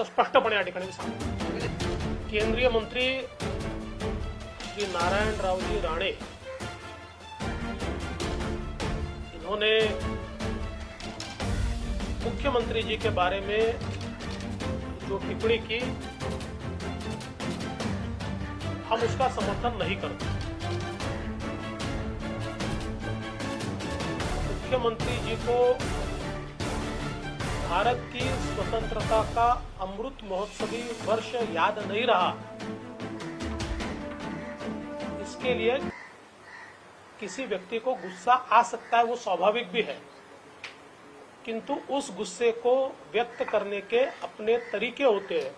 स्पष्टपणे या ठिकाणी सांगतो। केंद्रीय मंत्री श्री नारायणरावजी राणे इन्होंने मुख्यमंत्री जी के बारे में जो टिप्पणी की, हम उसका समर्थन नहीं करते। मुख्यमंत्री जी को भारत की स्वतंत्रता का अमृत महोत्सवी वर्ष याद नहीं रहा, इसके लिए किसी व्यक्ति को गुस्सा आ सकता है, वो स्वाभाविक भी है, किंतु उस गुस्से को व्यक्त करने के अपने तरीके होते हैं,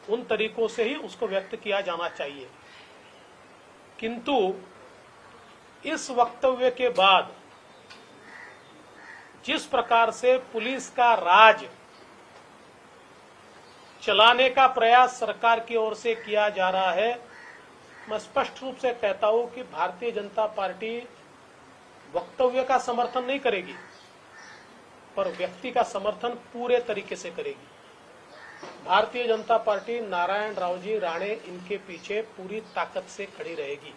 उन तरीकों से ही उसको व्यक्त किया जाना चाहिए। किंतु इस वक्तव्य के बाद जिस प्रकार से पुलिस का राज चलाने का प्रयास सरकार की ओर से किया जा रहा है, मैं स्पष्ट रूप से कहता हूं कि भारतीय जनता पार्टी वक्तव्य का समर्थन नहीं करेगी, पर व्यक्ति का समर्थन पूरे तरीके से करेगी। भारतीय जनता पार्टी नारायण राव जी राणे इनके पीछे पूरी ताकत से खड़ी रहेगी।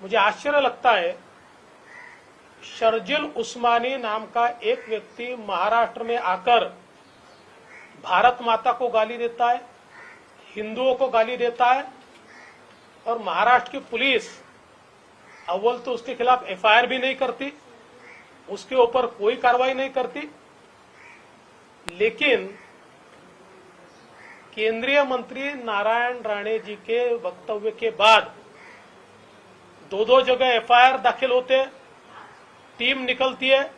मुझे आश्चर्य लगता है, शर्जिल उस्मानी नाम का एक व्यक्ति महाराष्ट्र में आकर भारत माता को गाली देता है, हिंदुओं को गाली देता है, और महाराष्ट्र की पुलिस अव्वल तो उसके खिलाफ एफआईआर भी नहीं करती, उसके ऊपर कोई कार्रवाई नहीं करती। लेकिन केंद्रीय मंत्री नारायण राणे जी के वक्तव्य के बाद दो जगह एफआईआर दाखिल होते हैं, टीम निकलती है,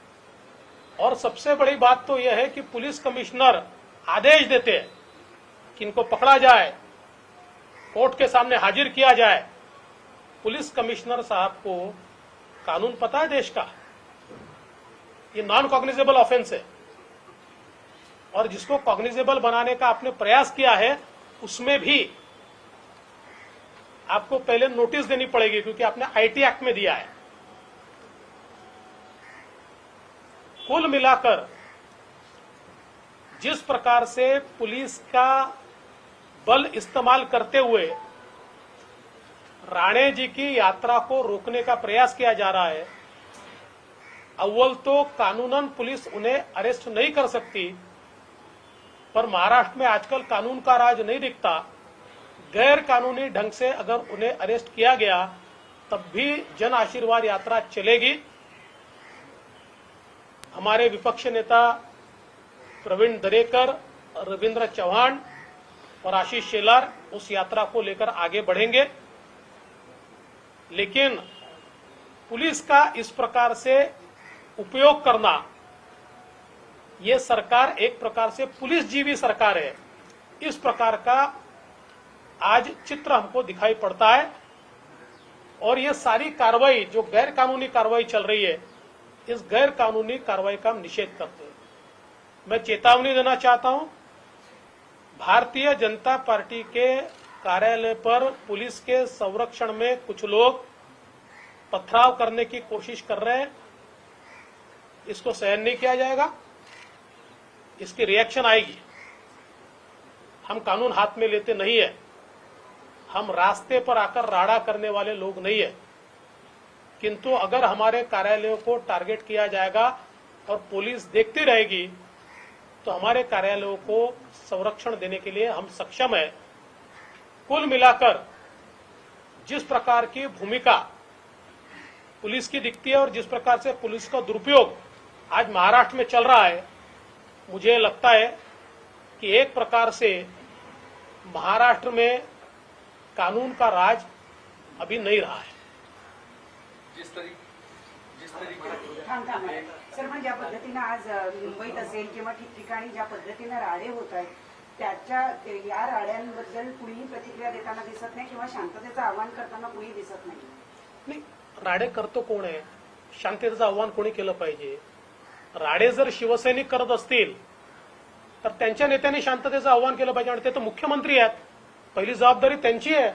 और सबसे बड़ी बात तो यह है कि पुलिस कमिश्नर आदेश देते हैं कि इनको पकड़ा जाए, कोर्ट के सामने हाजिर किया जाए। पुलिस कमिश्नर साहब को कानून पता है देश का, ये नॉन कॉग्निजेबल ऑफेंस है, और जिसको कॉग्निजेबल बनाने का आपने प्रयास किया है उसमें भी आपको पहले नोटिस देनी पड़ेगी, क्योंकि आपने आईटी एक्ट में दिया है। कुल मिलाकर जिस प्रकार से पुलिस का बल इस्तेमाल करते हुए राणे जी की यात्रा को रोकने का प्रयास किया जा रहा है, अव्वल तो कानूनन पुलिस उन्हें अरेस्ट नहीं कर सकती, पर महाराष्ट्र में आजकल कानून का राज नहीं दिखता। गैर कानूनी ढंग से अगर उन्हें अरेस्ट किया गया तब भी जन आशीर्वाद यात्रा चलेगी। हमारे विपक्ष नेता प्रवीण दरेकर, रविंद्र चौहान और आशीष शेलार उस यात्रा को लेकर आगे बढ़ेंगे। लेकिन पुलिस का इस प्रकार से उपयोग करना, ये सरकार एक प्रकार से पुलिस जीवी सरकार है, इस प्रकार का आज चित्र हमको दिखाई पड़ता है। और ये सारी कार्रवाई जो गैर कानूनी कार्रवाई चल रही है, इस गैर कानूनी कार्रवाई का हम निषेध करते हैं। मैं चेतावनी देना चाहता हूं, भारतीय जनता पार्टी के कार्यालय पर पुलिस के संरक्षण में कुछ लोग पथराव करने की कोशिश कर रहे हैं, इसको सहन नहीं किया जाएगा, इसकी रिएक्शन आएगी। हम कानून हाथ में लेते नहीं है, हम रास्ते पर आकर राड़ा करने वाले लोग नहीं है, किंतु अगर हमारे कार्यालयों को टारगेट किया जाएगा और पुलिस देखती रहेगी तो हमारे कार्यालयों को संरक्षण देने के लिए हम सक्षम है। कुल मिलाकर जिस प्रकार की भूमिका पुलिस की दिखती है और जिस प्रकार से पुलिस का दुरुपयोग आज महाराष्ट्र में चल रहा है, मुझे लगता है कि एक प्रकार से महाराष्ट्र में कानून का राज अभी नहीं रहा है। जिस तरीके सर, पण ज्या पद्धतीनं आज मुंबईत असेल किंवा ठिकठिकाणी ज्या पद्धतीनं राडे होत आहेत, त्याच्या या राड्यांबद्दल कुणीही प्रतिक्रिया देताना दिसत नाही किंवा शांततेचं आवाहन करताना कुणी दिसत नाही। नाही, राडे करतो कोण आहे? शांततेचं आव्हान कोणी केलं पाहिजे? राडे जर शिवसैनिक करत असतील तर त्यांच्या नेत्यांनी शांततेचं आव्हान केलं पाहिजे, आणि ते तर मुख्यमंत्री आहेत, पहिली जबाबदारी त्यांची आहे,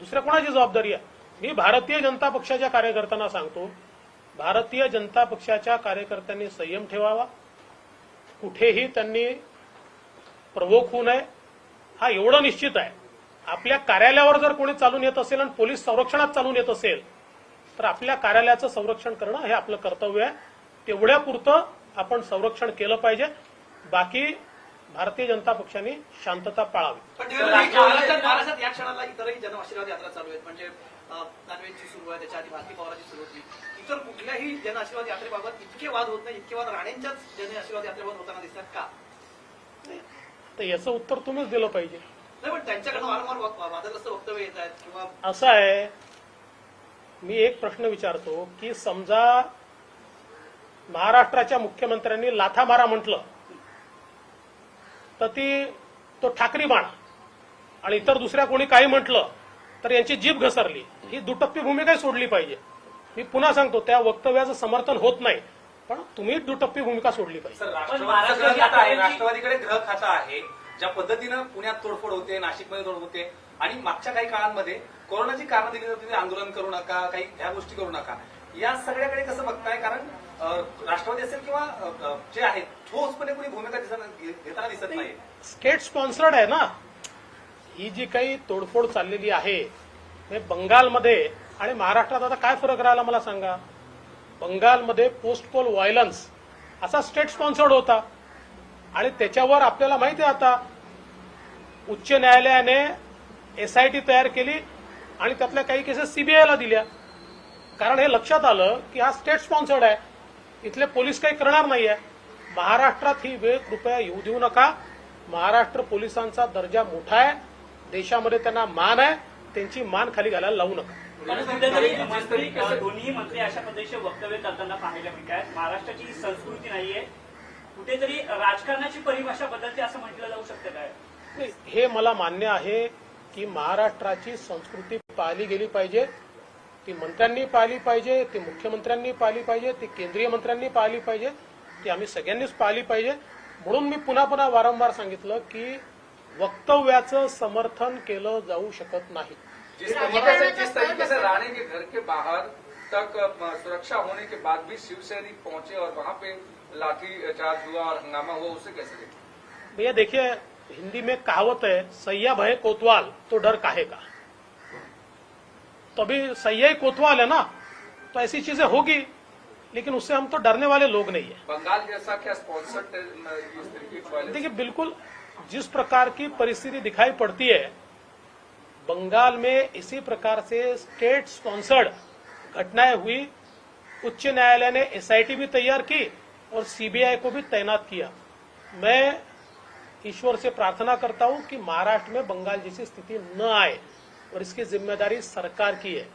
दुसऱ्या कोणाची जबाबदारी आहे? मी भारतीय जनता पक्षाच्या कार्यकर्त्यांना सांगतो, भारतीय जनता पक्षाच्या कार्यकर्त्यांनी संयम ठेवावा, कुठेही त्यांनी प्रवोक होऊ नये. हा एवढं निश्चित आहे, आपल्या कार्यालयावर जर कोणी चालून येत असेल आणि पोलीस संरक्षणात चालून येत असेल तर आपल्या कार्यालयाचं संरक्षण करणं हे आपलं कर्तव्य आहे. तेवढ्यापुरतं आपण संरक्षण केलं पाहिजे. बाकी भारतीय जनता पक्षाने शांतता पाळावी. पण महाराष्ट्रात या क्षणाला इतरही जनआशीर्वाद यात्रा चालू आहेत. म्हणजे दानवेची सुरू आहे, त्याच्या आधी भारती पवारांची सुरू होती. इतर कुठल्याही जनआशीर्वाद यात्रेबाबत इतके वाद होत नाही, इतके वाद राणेंच्याच जनआशीर्वाद यात्रेबाबत होताना दिसतात का? तर याचं उत्तर तुम्हीच दिलं पाहिजे. नाही, पण त्यांच्याकडनं वारंवार वादग्रस्त वक्तव्य येत आहेत किंवा असं आहे, मी एक प्रश्न विचारतो की समजा महाराष्ट्राच्या मुख्यमंत्र्यांनी लाथा मारा म्हटलं तर तो ठाकरी बाणा आणि इतर दुसऱ्या कोणी काही म्हटलं तर यांची जीभ घसरली. ही दुटप्पी भूमिका सोडली पाहिजे. मी पुन्हा सांगतो, त्या वक्तव्याचं समर्थन होत नाही, पण तुम्ही दुटप्पी भूमिका सोडली पाहिजे. राष्ट्रवादीकडे ग्रह खाता आहे. ज्या पद्धतीनं पुण्यात तोडफोड होते, नाशिकमध्ये तोडफोड होते आणि मागच्या काही काळांमध्ये कोरोनाची कारणं दिली जाते, आंदोलन करू नका, काही ह्या गोष्टी करू नका. या सगळ्याकडे कसं बघताय? कारण राष्ट्रवादी असेल किंवा जे आहेत ठोसपणे कोणी भूमिका घेताना दिसत नाही. स्टेट स्पॉन्सर्ड आहे ना ही जी काही तोडफोड चाललेली आहे. बंगालमध्ये आणि महाराष्ट्रात आता काय फरक राहिला मला सांगा? बंगालमध्ये पोस्ट पोल व्हायलन्स असा स्टेट स्पॉन्सर्ड होता आणि त्याच्यावर आपल्याला माहिती आहे आता उच्च न्यायालयाने एसआयटी तयार केली आणि त्यातल्या काही केसेस सीबीआयला दिल्या. कारण हे लक्षात आलं की हा स्टेट स्पॉन्सर्ड आहे, इथले पोलीस काही करणार नाहीये. महाराष्ट्रात ही वेळ कृपया येऊ देऊ नका. महाराष्ट्र पोलिसांचा दर्जा मोठा आहे, देशामध्ये त्यांना मान आहे, त्यांची मान खाली घालायला लावू नका. दोन्ही मंत्री अशा पद्धतीचे वक्तव्य करताना पाहायला मिळत आहेत. महाराष्ट्राची ही संस्कृती नाहीये, कुठेतरी राजकारणाची परिभाषा बदलते असं म्हटलं जाऊ शकतं काय? हे मला मान्य आहे की महाराष्ट्राची संस्कृती पाळली गेली पाहिजे. ती मंत्र्यांनी पाळली पाहिजे, ती मुख्यमंत्र्यांनी पाळली पाहिजे, ती केंद्रीय मंत्र्यांनी पाळली पाहिजे, ती आम्ही सगळ्यांनीच पाळली पाहिजे. म्हणून मी पुन्हा पुन्हा वारंवार सांगितलं की वक्तव्याचं समर्थन केलं जाऊ शकत नाही. जिस तरीके से राणे के घर के बाहर तक सुरक्षा होने के बाद भी शिवसैनिक पहुंचे और वहां पे लाठी चार्ज हुआ और हंगामा हुआ, उसे कैसे देखते? भैया देखिए, हिंदी में कहावत है, सैया भय कोतवाल तो डर काहे का. तो अभी सैया ही कोतवाल है ना, तो ऐसी चीजें होगी, लेकिन उससे हम तो डरने वाले लोग नहीं है. बंगाल जैसा क्या स्पॉन्सर्ड इस तरीके की violence? देखिए, बिल्कुल जिस प्रकार की परिस्थिति दिखाई पड़ती है बंगाल में, इसी प्रकार से स्टेट स्पॉन्सर्ड घटनाएं हुई. उच्च न्यायालय ने एसआईटी भी तैयार की और सीबीआई को भी तैनात किया. मैं ईश्वर से प्रार्थना करता हूं कि महाराष्ट्र में बंगाल जैसी स्थिति न आए और इसकी जिम्मेदारी सरकार की है.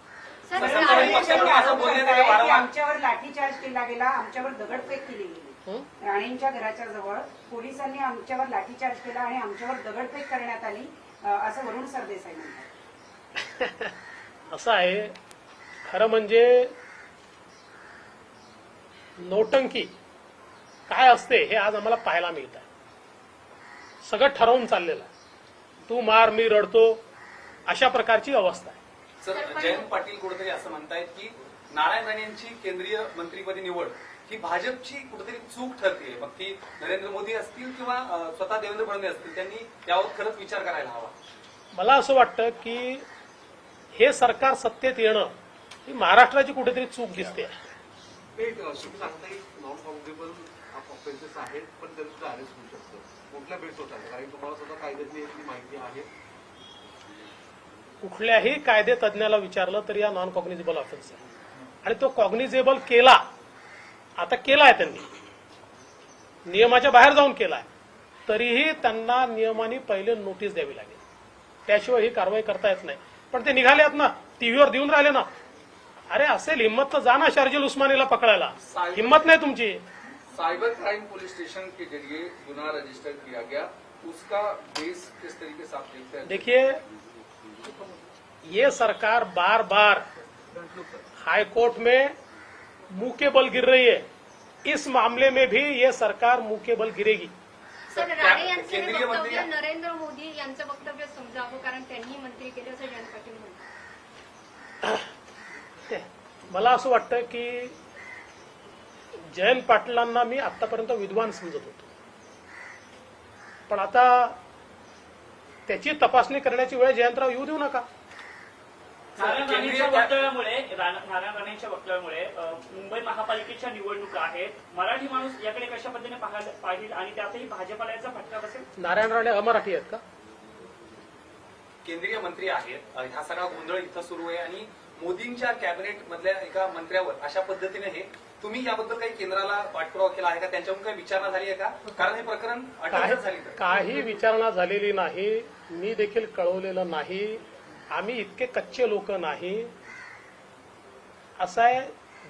आमच्यावर लाठीचार्ज केला गेला, आमच्यावर दगडफेक केली गेली. राणेंच्या घराच्या जवळ पोलिसांनी आमच्यावर लाठीचार्ज केला आणि आमच्यावर दगडफेक करण्यात आली असं वरुण सरदेसाई म्हणतात. असं आहे, खरं म्हणजे नोटंकी काय असते हे आज आम्हाला पाहायला मिळत आहे. सगळं ठरवून चाललेलं आहे. तू मार मी रडतो अशा प्रकारची अवस्था आहे. सर, जयंत पाटील कुठेतरी असं म्हणतायत की नारायण राणे यांची केंद्रीय मंत्रीपदी निवड ही भाजपची कुठेतरी चूक ठरते. मग ती नरेंद्र मोदी असतील किंवा स्वतः देवेंद्र फडणवीस असतील, त्यांनी यावर खरंच विचार करायला हवा. मला असं वाटतं की हे सरकार सत्तेत येणं ही महाराष्ट्राची कुठेतरी चूक दिसते. तुम्ही सांगता की नॉन कॉम्पिटेबल ऑफेन्सेस आहेत, पण तरी सुद्धा अरेस्ट होऊ शकतं. कुठल्या बेस होतात? कारण तुम्हाला सुद्धा कायद्याची याची माहिती आहे. कुठल्याही कायदे तज्ञाला विचारलं तरी या नॉन कॉग्निजेबल ऑफेन्स आहे आणि तो कॉग्निजेबल केला, आता केलाय त्यांनी, नियमाच्या बाहेर जाऊन केलाय, तरीही त्यांना नियमाने पहिले नोटीस द्यावी लागेल. त्याशिवाय ही कारवाई करता येत नाही. पण ते निघालेत ना, टीव्हीवर देऊन राहिले ना. अरे असेल हिम्मत तर जा ना शार्जिल उस्मानीला पकडायला. हिम्मत नाही तुमची. साइबर क्राइम पुलिस स्टेशन के जरिए गुनाह रजिस्टर किया गया, उसका बेस किस तरीके से आप देखते हैं? देखिए, ये सरकार बार बार हाईकोर्ट में मुंह के बल गिर रही है. इस मामले में भी ये सरकार मुंह के बल गिरेगी. सर, राणे यांचे हे वक्तव्य नरेंद्र मोदी यांचं वक्तव्य समजावं, कारण त्यांनी मंत्री केले असं जयंत पाटील म्हणतात. मला असं वाटतं की जयंत पाटलांना मी आतापर्यंत विद्वान समजत होतो, पण आता त्याची तपासणी करण्याची वेळ जयंतराव येऊ देऊ नका. नारायण राणेंच्या वक्तव्यामुळे मुंबई महापालिकेच्या निवडणुका आहेत. मराठी माणूस याकडे कशा पद्धतीने पाहिल आणि त्यातही भाजपाला याचा फटका बसेल? नारायण राणे अमराठी आहेत का? केंद्रीय मंत्री आहेत. हा सगळा गोंधळ इथं सुरू आहे आणि मोदींच्या कॅबिनेट मधल्या एका मंत्र्यावर अशा पद्धतीने हे तुम्ही याबद्दल काही केंद्राला पाठपुरावा केला आहे का? त्यांच्याकडून काही विचारणा झाली आहे का? कारण हे प्रकरण अटक झाली तर काही विचारणा झालेली नाही, मी देखील कळवलेलं नाही. आम्ही इतके कच्चे लोक नाही. असं आहे,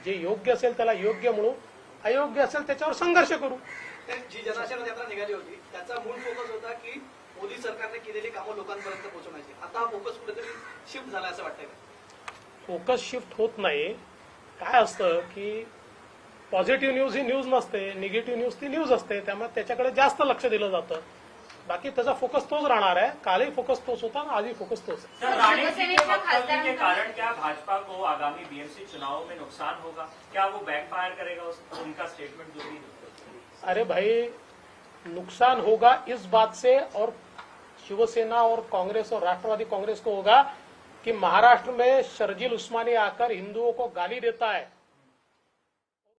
जे योग्य असेल त्याला योग्य म्हणू, अयोग्य असेल त्याच्यावर संघर्ष करू. जी जनआशीर्वाद यात्रा निघाली होती त्याचा मूळ फोकस होता की मोदी सरकारने केलेली कामं लोकांपर्यंत पोहोचवण्याची. आता हा फोकस कुठेतरी शिफ्ट झाला असं वाटतंय का? फोकस शिफ्ट होत नाही. काय असतं की पॉझिटिव्ह न्यूज ही न्यूज नसते, निगेटिव्ह न्यूज ती न्यूज असते, त्यामुळे त्याच्याकडे जास्त लक्ष दिलं जातं. बाकी त्याचा फोकस तोच राहणार है. कालही फोकस तोच होता, आजही फोकस तोच है. सर, राणे जी के वक्तव्य के कारण क्या भाजपा को आगामी बीएमसी चुनाव में नुकसान होगा? क्या वो बैकफायर करेगा उनका स्टेटमेंट जो भी? अरे भाई, नुकसान होगा इस बात से, और शिवसेना और कांग्रेस और राष्ट्रवादी कांग्रेस को होगा कि महाराष्ट्र में शर्जील उस्मानी आकर हिंदुओं को गाली देता है,